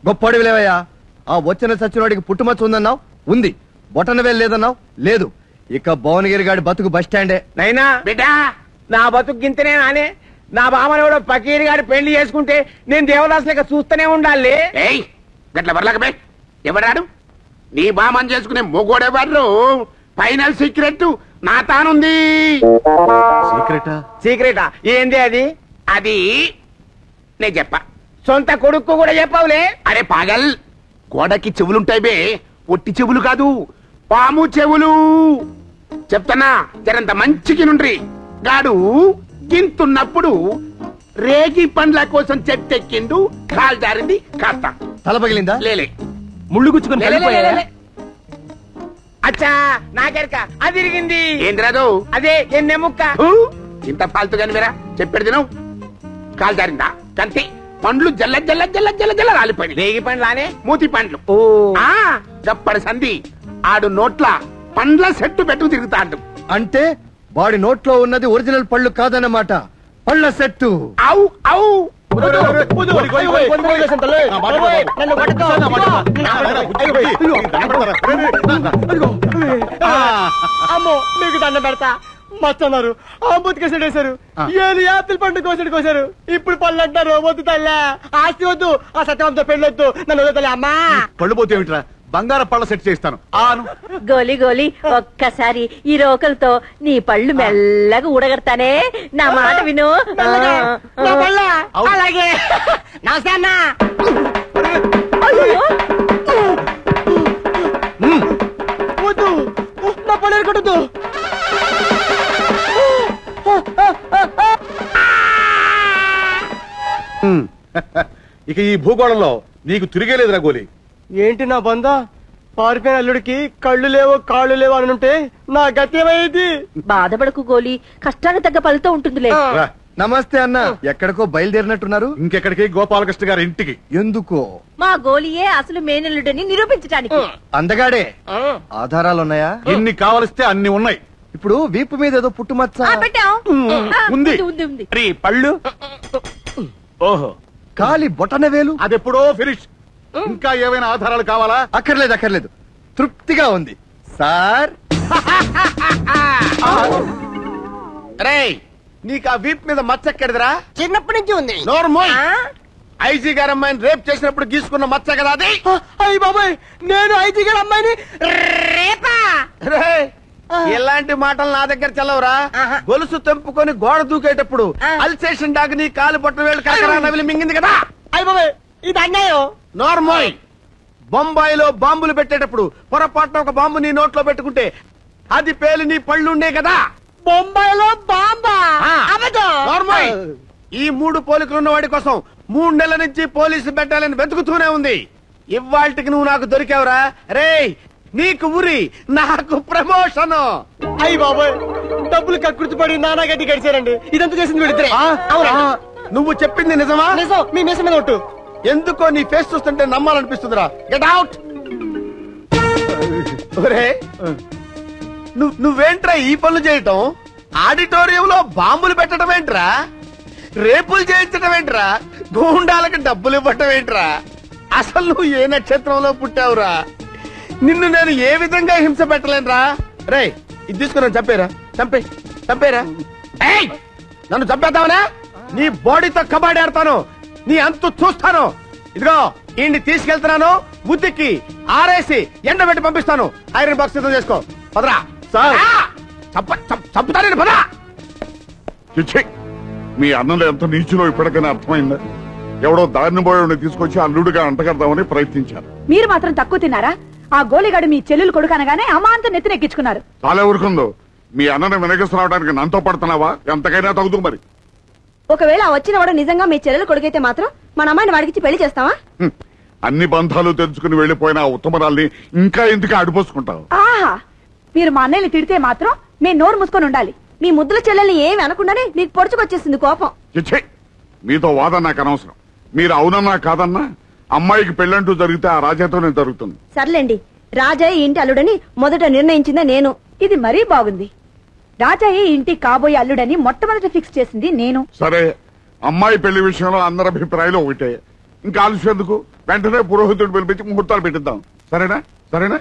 గొప్పడివిలేవయ్యా. ఆ వచ్చిన సచ్చినోడికి పుట్టుమచ్చ ఉందన్నావు, ఉంది. బొటనవేలు లేదన్నావు, లేదు. ఇక భువనగిరి గాడి బతుకు బస్ స్టాండే. నైనా బిడ్డా, నా బతుకు గింతనే నానే. నా బామనోడు పకీర్ గారి పెళ్లి చేసుకుంటే నేను దేవదాస్ లెక్క చూస్తూనే ఉండాలి. గట్ల వర్లకమే ఎవడాడు? నీ బామని చేసుకునే మొగోడెవరు? ఫైనల్ సీక్రెట్ నా తానుంది. సీక్రెటా? ఏంది అది? అది నేను చెప్పా. సొంత కొడుకు కూడా చెప్పవులే. అరే పాగల్, గోడకి చెవులుంటాయి బే, ఒట్టి చెవులు కాదు, పాము చెవులు. చెప్తానా జరంత మంచికి నుండ్రి. గాడు గింతున్నప్పుడు రేగి పండ్ల కోసం చెట్టెక్కిండు, కాలు జారింది, కాస్త తల పగిలిందా? లేలే, ముళ్ళు గుచ్చుకుని. అచ్చా నాకెరక అది తిరిగింది. ఏంద్రాదు? అదే ఎన్నె ముక్క. ఇంత ఫాల్తు కాని మీరా చెప్పాడు తినవు. కాలు జారిందా కంతే, పండ్లు జల్ల జల్ల జల్ల జల్ల జల్ల రాలిపోయి. రేగి పండ్లానే మూతి పండ్లు. గప్పడి సంధి ఆడు నోట్ల పండ్ల సెట్టు పెట్టు తిరుగుతాడు. అంటే వాడి నోట్లో ఉన్నది ఒరిజినల్ పళ్ళు కాదన్నమాట, పళ్ళ సెట్టు. అవు అవు అమ్మో మీకు దండ పెడతా. మచ్చన్నారు, అంబుతికి వేసారు, ఏది యాపిల్ పండు కోసారు. ఇప్పుడు పళ్ళు అంటారు. వద్దు తల్లి, ఆస్తి వద్దు, ఆ సత్యవంతో పెళ్ళొద్దు, నన్ను వద్దు తల్లి. అమ్మా పళ్ళు పోతే ఏమిట్రా, బంగారం పళ్ళ సెట్ చేస్తాను. గోలి గోలి ఒక్కసారి ఈ రోకలతో నీ పళ్ళు మెల్లగా ఊడగడతానే, నా మాట విను. అలాగే. నమస్తే అన్నా. వద్దు, నా పళ్ళు ఎరగొట్టద్దు. ఇక ఈ భూగోళంలో నీకు తిరిగేలేదురా గోలి. ఏంటి నా బందా, పారిపోయిన అల్లుడికి కళ్ళు లేవో కాళ్ళు లేవో అని ఉంటే నా గతి ఏమైంది? బాధపడకు గోలి, కష్టానికి తగ్గ ఫలితం ఉంటుందిలే. నమస్తే అన్న. ఎక్కడికో బయలుదేరినట్టున్నారు? ఇంకెక్కడికి? గోపాలకృష్ణ గారి ఇంటికి. ఎందుకో? మా గోలియే అసలు మేనల్లుడని నిరూపించడానికి. అందగాడే. ఆధారాలున్నాయా? ఎన్ని కావలిస్తే అన్ని ఉన్నాయి. ఇప్పుడు వీపు మీద ఏదో పుట్టుమచ్చ ఉంది. పళ్ళు ఓహో, కాలి బొటనవేలు అదెప్పుడో ఫినిష్. ఇంకా ఏమైనా ఆధారాలు కావాలా? అక్కర్లేదు, తృప్తిగా ఉంది సార్. నీకు ఆ వీప్ మీద మచ్చ ఎక్కడిదిరా? చిన్నప్పటి నుంచి ఉంది. నోర్మోయ్, ఐజీ గారి అమ్మాయిని రేప్ చేసినప్పుడు గీసుకున్న మచ్చ కదా అది. అయ్యి బాబాయ్, నేను ఐజీ గారి అమ్మాయిని రేపా? ఇలాంటి మాటలు నా దగ్గర చల్లవురా. గొలుసు తెంపుకొని గోడ దూకేటప్పుడు అల్సేషన్ డాగ్ నీ కాలు పట్ట వేళ్ళు కాకరా నవిలి మింగింది కదా. అయ్యి బాబాయ్, ఇది అన్యాయం. నోర్మోయ్, బొంబాయిలో బాంబులు పెట్టేటప్పుడు పొరపాటున ఒక బాంబు నీ నోట్లో పెట్టుకుంటే అది పేలి నీ పళ్ళుండే కదా. బొంబాయిలో బాంబా? నోర్మోయ్, ఈ 3 పోలికలున్న వాడి కోసం 3 నెలల నుంచి పోలీసు బెట్టాలని వెతుకుతూనే ఉంది. ఇవాళ్టికి నువ్వు నాకు దొరికావురా. రేయ్, నీకు ఉరి, నాకు ప్రమోషన్. అయ్యి బాబాయ్, డబ్బులు కక్కుర్తి పడి నానా గడ్డి గడిచారండి. ఇదంతా చేసింది వీడిద్దరే. నువ్వు చెప్పింది నిజమా? నిజం. మీ మీసం మీద ఒట్టు. ఎందుకో నీ ఫేస్ చూస్తుంటే నమ్మాలనిపిస్తుందిరా. Get out. నువ్వేంట్రా ఈ పనులు చేయటం? ఆడిటోరియంలో బాంబులు పెట్టడం ఏంట్రా? రేపులు చేయించడం ఏంట్రా? గూండాలకు డబ్బులు ఇవ్వటం ఏంట్రా? అసలు నువ్వు ఏ నక్షత్రంలో పుట్టావురా? నిన్ను నేను ఏ విధంగా హింస పెట్టలేనురా. రే, ఇది తీసుకున్నాను, చంపేరా. నన్ను చంపేద్దామనా? నీ బాడీతో కబాడీ ఆడతాను, నీ అంతు చూస్తాను. ఇదిగో ఈ తీసుకెళ్తున్నాను, ఉద్దికి ఆరేసి ఎండబెట్టి పంపిస్తాను. ఐరన్ బాక్స్ సిద్ధం చేసుకో. పదరా. చంపుతాను, పదా. మీ అన్నలు ఎంత నీచులో ఇప్పటికైనా అర్థమైందా? ఎవడో దారిని పోయి తీసుకొచ్చి అల్లుడుగా అంటగడదామని ప్రయత్నించారు. మీరు మాత్రం తక్కువ తిన్నారా? ఆ గోలిగాడు మీ చెల్లెలు కొడుకు అనగానే అమాంత నెత్తినెక్కించుకున్నారు. చాలా ఊరుకుందో. మీ అన్నను వెనకేసుకురావడానికి నాతో పడుతున్నావా? ఎంతకైనా తగ్గుతూ మరి. ఒకవేళ వచ్చిన వాడు నిజంగా మీ చెల్లెలు కొడుకైతే మాత్రం మన అమ్మాయిని వాడికి పెళ్లి చేస్తావా? అన్ని బంధాలు తెంచుకుని వెళ్లిపోయిన ఉత్తమరాల్ని ఇంకా ఎందుకు ఆడిపోసుకుంటావు? ఆహా, మీరు మా అన్నయ్యని తిడితే మాత్రం మీ నోరు మూసుకొని ఉండాలి. మీ ముద్దుల చెల్లెల్ని ఏమి అనకుండానే మీకు పొడుచుకొచ్చేసింది కోపం. మీతో వాదన నాకు అనవసరం. మీరు అవునన్నా కాదన్నా అమ్మాయికి పెళ్ళంటూ జరిగితే ఆ రాజాతోనే జరుగుతుంది. సర్లేండి, రాజయ్య ఇంటి అల్లుడని మొదట నిర్ణయించిందే నేను. ఇది మరీ బాగుంది. రాజయ్య ఇంటి కాబోయే అల్లుడని మొట్టమొదట ఫిక్స్ చేసింది నేను. సరే, అమ్మాయి పెళ్లి విషయంలో అందరి అభిప్రాయాలు ఒకటే. ఇంకా ఆలస్యం ఎందుకు, వెంటనే పురోహితుడు పిలిపించి ముహూర్తాలు పెట్టిద్దాం. సరేనా? సరేనా?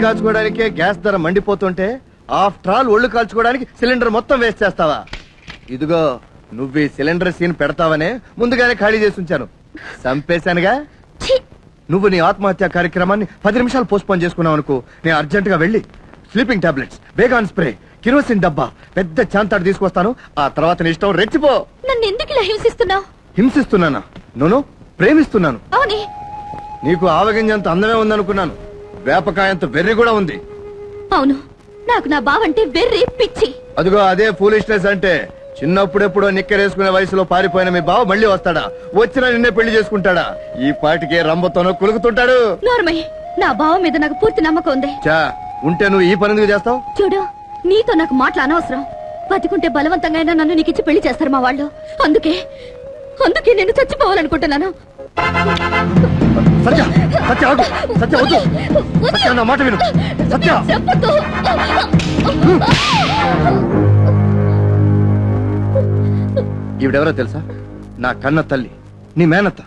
కాల్చుకోవడానికే గ్యాస్ ధర మండిపోతుంటే ఆఫ్టర్ ఆల్ ఒళ్ళు కాల్చుకోవడానికి సిలిండర్ మొత్తం వేస్ట్ చేస్తావా? ఇదిగో నువ్వు ఈ సిలిండర్ సీన్ పెడతావనే ముందుగానే ఖాళీ చేసి ఉంచాను. చంపేశానుగా. నువ్వు నీ ఆత్మహత్య కార్యక్రమాన్ని 10 నిమిషాలు పోస్ట్ పోన్ చేసుకున్నావు అనుకో, నేను అర్జెంట్ గా వెళ్ళి sleeping tablets, Baygon spray, kerosene డబ్బా, పెద్ద చాంతాడు తీసుకొస్తాను. ఆ తర్వాత నీ ఇష్టం, రెచ్చిపో. నన్ను ఎందుకు ఇలా హింసిస్తున్నావు? హింసిస్తున్నానా? నోను, ప్రేమిస్తున్నాను. అవునే, నీకు ఆవగింజంత అందమే ఉందనుకున్నాను, వేపకాయంత వెర్రి కూడా ఉంది. అవును, నాకు నా బావంటే వెర్రి పిచ్చి. అదిగో అదే ఫూలిష్నెస్ అంటే. చిన్నప్పుడెప్పుడో నిక్కరేసుకునే వయసులో పారిపోయిన మీ బావ మళ్ళీ వస్తాడా? వచ్చినా నిన్నే పెళ్లి చేసుకుంటాడా? ఈ పాటికే రంబతోనో కులుకుతుంటాడు. నోర్మయ్య, నా బావ మీద నాకు పూర్తి నమ్మకం ఉంది. చా, ఉంటే నువ్వు ఈ పని ఎందుకు చేస్తావు? చూడు, నీతో నాకు మాటలు అనవసరం. బతికుంటే బలవంతంగా నన్ను నీకు ఇచ్చి పెళ్లి చేస్తారు మా వాళ్ళు. అందుకే నేను చచ్చిపోవాలనుకుంటున్నాను. సత్య, సత్య ఆగు. సత్య వద్దు. సత్య నా మాట విను. సత్య, ఈవిడెవరో తెలుసా? నా కన్న తల్లి, నీ మేనత్త.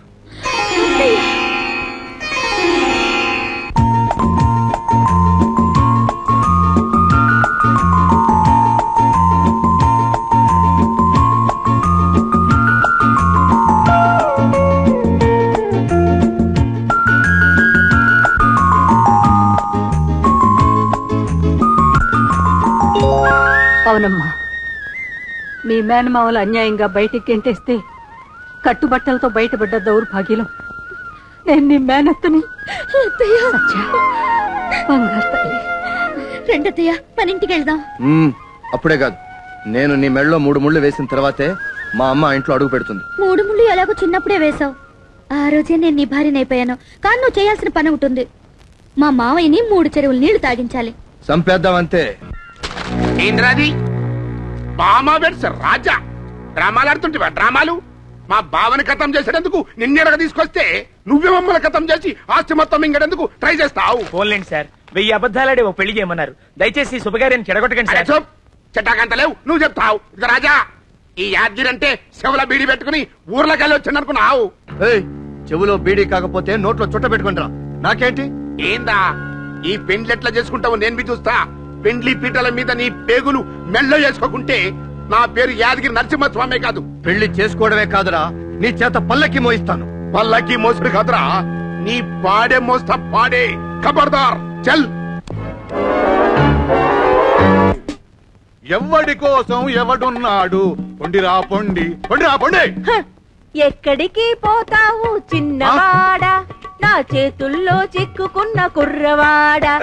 అవునమ్మా, మీ మేనమావలు అన్యాయంగా బయటికి గెంటేస్తే కట్టుబట్టలతో బయటపడ్డ దౌర్భాగ్యం నేను నీ మేనత్తని. రెండత్తయ్య, మన ఇంటికి వెళ్దాం. అప్పుడే కాదు, నేను నీ మెడలో 3 ముళ్ళు వేసిన తర్వాతే మా అమ్మ ఇంట్లో అడుగు పెడుతుంది. 3 ముళ్ళు ఎలాగో చిన్నప్పుడే వేసావు. ఆ రోజే నేను నీ భార్యనైపోయాను. కానీ నువ్వు చేయాల్సిన పని ఉంటుంది. మా మావయ్యని 3 చెరువులు నీళ్లు తాగించాలి. చంపేద్దామంతే. ఏంద్రాది బామా బెడ్స్ రాజా డ్రామాలు ఆడుతుంటేవా? డ్రామాలు మా బావని కథం చేసేందుకు నిన్నెడగా తీసుకొస్తే నువ్వే మమ్మల్ని కథం చేసి ఆస్తి మొత్తం ఇంకడెందుకు ట్రై చేస్తావు? పోన్లేండి సార్, 1000 అబద్ధాలాడే ఓ పెళ్లి చేయమన్నారు. దయచేసి శుభకార్యాన్ని చెడగొట్టకండి సార్. చెట్టాకంత లేవు, నువ్వు చెప్తావు. ఇక రాజా, ఈ యాద్గిరి అంటే చెవుల బీడి పెట్టుకుని ఊర్లోకెళ్ళి వచ్చిందనుకున్నావు. చెవులో బీడీ కాకపోతే నోట్లో చుట్ట పెట్టుకుంటా. నాకేంటి? ఏందా ఈ పెండ్లు ఎట్లా చేసుకుంటావు నేను మీ చూస్తా. పెండ్లి పీటల మీద నీ పేగులు మెల్లో చేసుకోకుంటే నా పేరు యాదగిరి నరసింహస్వామి కాదు. పెళ్లి చేసుకోవడమే కాదురా, నీ చేత పల్లకి మోయిస్తాను. పల్లకి మోసుడు కాదురా, నీ పాడే మోస్తా పాడే. ఖబర్దార్, చల్. ఎవడి కోసం ఎవడున్నాడు? పొండిరా పొండి, పొండిరా పొండి. ఎక్కడికి పోతావు చిన్నవాడా, నా చేతుల్లో చిక్కుకున్న కుర్రవాడా?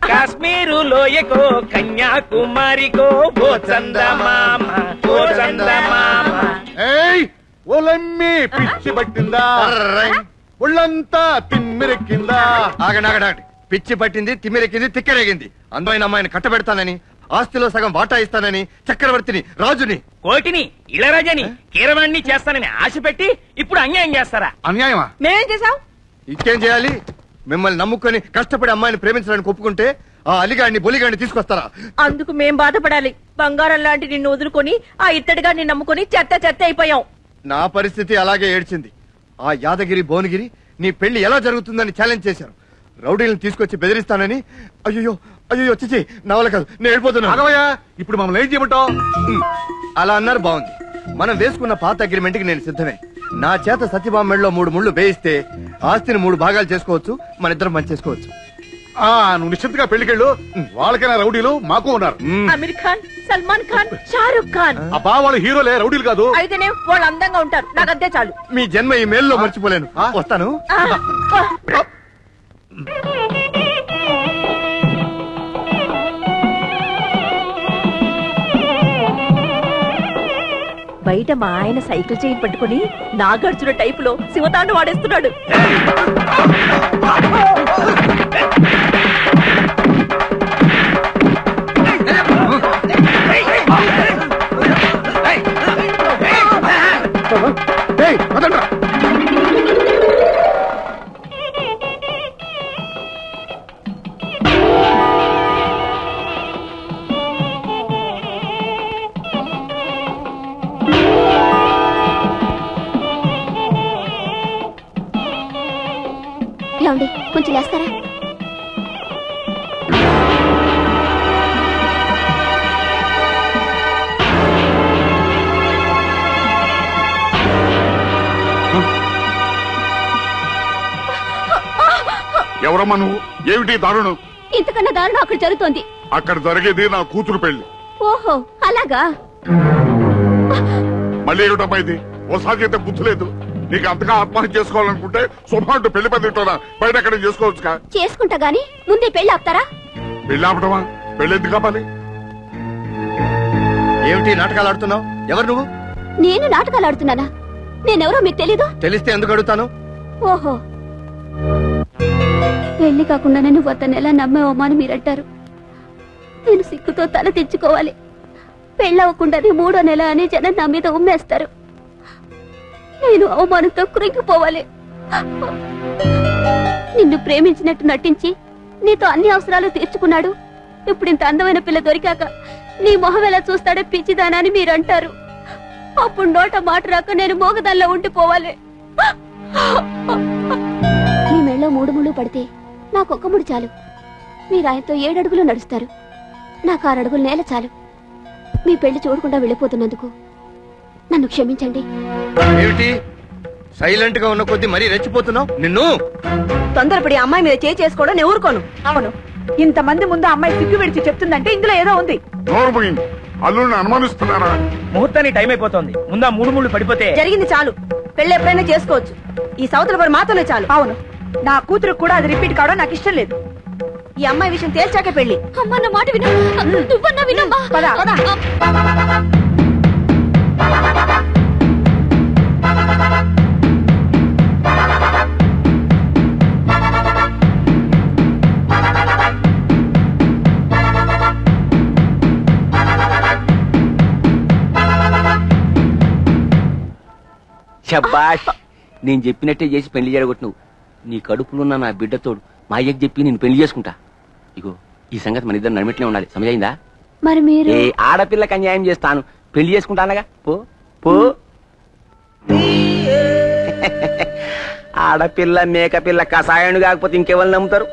కాశ్మీరు లోయకో కన్యాకుమారికో ఓ చందమామ, ఓ చందమామ. ఏయ్ ఒలమ్మి పిచ్చి పట్టిందా? ఒళ్ళంతా తిమ్మిరెక్కిందా? ఆగండి. పిచ్చి పట్టింది, తిమ్మిరెక్కింది, తిక్కరేగింది. అందమైన అమ్మాయిని కట్టబెడతానని, ఆస్తిలో సగం వాటా ఇస్తానని, చక్రవర్తిని, రాజుని, కోటిని, ఇళరాజని, కీరవాణ్ణి చేస్తానని ఆశ పెట్టి ఇప్పుడు అన్యాయం చేస్తారా? అన్యాయమా? మేమేం చేసావు? ఇంకేం చేయాలి? మిమ్మల్ని నమ్ముకొని కష్టపడి అమ్మాయిని ప్రేమించడానికి ఒప్పుకుంటే ఆ అలిగాడిని బొలిగాడిని తీసుకొస్తారా? అందుకు మేం బాధపడాలి. బంగారం లాంటి నిన్ను వదులుకొని ఆ ఇత్తడిగా నిన్ను నమ్ముకొని చెత్త అయిపోయాం. నా పరిస్థితి అలాగే ఏడ్చింది. ఆ యాదగిరి భువనగిరి నీ పెళ్లి ఎలా జరుగుతుందని ఛాలెంజ్ చేశారు. రౌడీలను తీసుకొచ్చి బెదిరిస్తానని. అయ్యో చిచి, నా వల్ల కాదు, నేను వెళ్ళిపోతున్నా. ఇప్పుడు మమ్మల్ని ఏం చేయమంటావు? అలా అన్నారు, బాగుంది. మనం వేసుకున్న పాత అగ్రిమెంట్ కి నేను సిద్ధమే. నా చేత సత్యభామ మెడలో 3 ముళ్ళు వేయిస్తే ఆస్తిని 3 భాగాలు చేసుకోవచ్చు, మన ఇద్దరం పని చేసుకోవచ్చు. నువ్వు నిశ్చింతగా పెళ్లికెళ్ళు. వాళ్ళకైనా రౌడీలు మాకు ఉన్నారు. అమీర్ ఖాన్, సల్మాన్ ఖాన్, షారుఖ్ ఖాన్. అబ్బా వాళ్ళు హీరోలే, రౌడీలు కాదు. అయితేనే వాళ్ళు అందంగా ఉంటారు. నాకు అంతే చాలు. మీ జన్మ ఈ మేల్లో మర్చిపోలేను. వస్తాను. బయట మా ఆయన సైకిల్ చైన్ పట్టుకుని నాగార్జున టైప్ లో శివతాండు వాడేస్తున్నాడు. కొంచెం లేస్తారా? ఎవరమ్మా నువ్వు? ఏమిటి దారుణం? ఇంతకన్నా దారుణం అక్కడ జరుగుతోంది. అక్కడ జరిగేది నా కూతురు పెళ్లి. ఓహో అలాగా? మళ్ళీ ఏమిటమ్మా ఇది? ఓసారి అయితే బుద్ధి లేదు నీకు. అంతగా ఆత్మహత్య చేసుకోవాలనుకుంటే శుభ్రంటూ పెళ్లి పెద్దటోనా బయట ఎక్కడ చేసుకోవచ్చుగా. చేసుకుంటా గానీ ముందే పెళ్లి ఆపుతారా? పెళ్లి ఆపటమా? పెళ్లి ఎందుకు కావాలి? ఏమిటి నాటకాలు ఆడుతున్నావు? ఎవరు నువ్వు? నేను నాటకాలు ఆడుతున్నానా? నేనెవరో మీకు తెలీదు? తెలిస్తే ఎందుకు అడుగుతాను? ఓహో పెళ్లి కాకుండానే నువ్వు అతను ఎలా నమ్మేవమ్మా అని మీరంటారు. నేను సిగ్గుతో తల తెచ్చుకోవాలి. పెళ్ళవకుండానే 3వ నెల అని జనం నా మీద ఉమ్మేస్తారు. నేను అవమానంతో కృంగిపోవాలి. నిన్ను ప్రేమించినట్టు నటించి నీతో అన్ని అవసరాలు తీర్చుకున్నాడు. ఇప్పుడు ఇంత అందమైన పిల్ల దొరికాక నీ మొహం ఎలా చూస్తాడో పిచ్చిదానా అని మీరంటారు. అప్పుడు నోట మాట రాక నేను మోగదాల్లో ఉండిపోవాలి. మీ మెళ్ళో 3 ముళ్ళు పడితే నాకొక్క ముడి చాలు. మీరు ఆయనతో 7 అడుగులు నడుస్తారు. నాకు 6 అడుగులు నేల చాలు. మీ పెళ్లి చూడకుండా వెళ్ళిపోతున్నందుకు నన్ను క్షమించండి. ఏమిటి సైలెంట్ గా ఉన్న కొద్ది మరీ రెచ్చిపోతున్నావు? నిన్ను తొందరపడి అమ్మాయి మీద చేసుకోవడం నేను ఊరుకోను. అవును, ఇంతమంది ముందు అమ్మాయి సిగ్గు విడిచి చెప్తుందంటే ఇందులో ఏదో ఉంది. నోరు పోయింది. అల్లుడిని అనుమానిస్తున్నారా? ముహూర్తానికి టైం అయిపోతుంది. ముందా 3 ముళ్ళు పడిపోతే జరిగింది చాలు. పెళ్లి ఎప్పుడైనా చేసుకోవచ్చు. ఈ సౌతుల వారు మాతోనే చాలు. అవును, నా కూతురు కూడా అది రిపీట్ కావడం నాకు ఇష్టం లేదు. ఈ అమ్మాయి విషయం తేల్చాకే పెళ్లి. అమ్మ నా మాట విను. నువ్వన్నా వినమ్మా. పద. శబ్బాష్, నేను చెప్పినట్టే చేసి పెళ్లి జరగొట్టు. నువ్వు నీ కడుపులున్న నా బిడ్డతోడు మా అయ్యకి చెప్పి నేను పెళ్లి చేసుకుంటా. ఇగో ఈ సంగతి మన ఇద్దరు నడిమిట్లే ఉండాలి. సమజైందా? మరి మీరు ఏ ఆడపిల్లకి అన్యాయం చేస్తాను, పెళ్లి చేసుకుంటానగా. పో పో. ఆడపిల్ల మేకపిల్ల కషాయాన్ని కాకపోతే ఇంకెవరు నమ్ముతారు?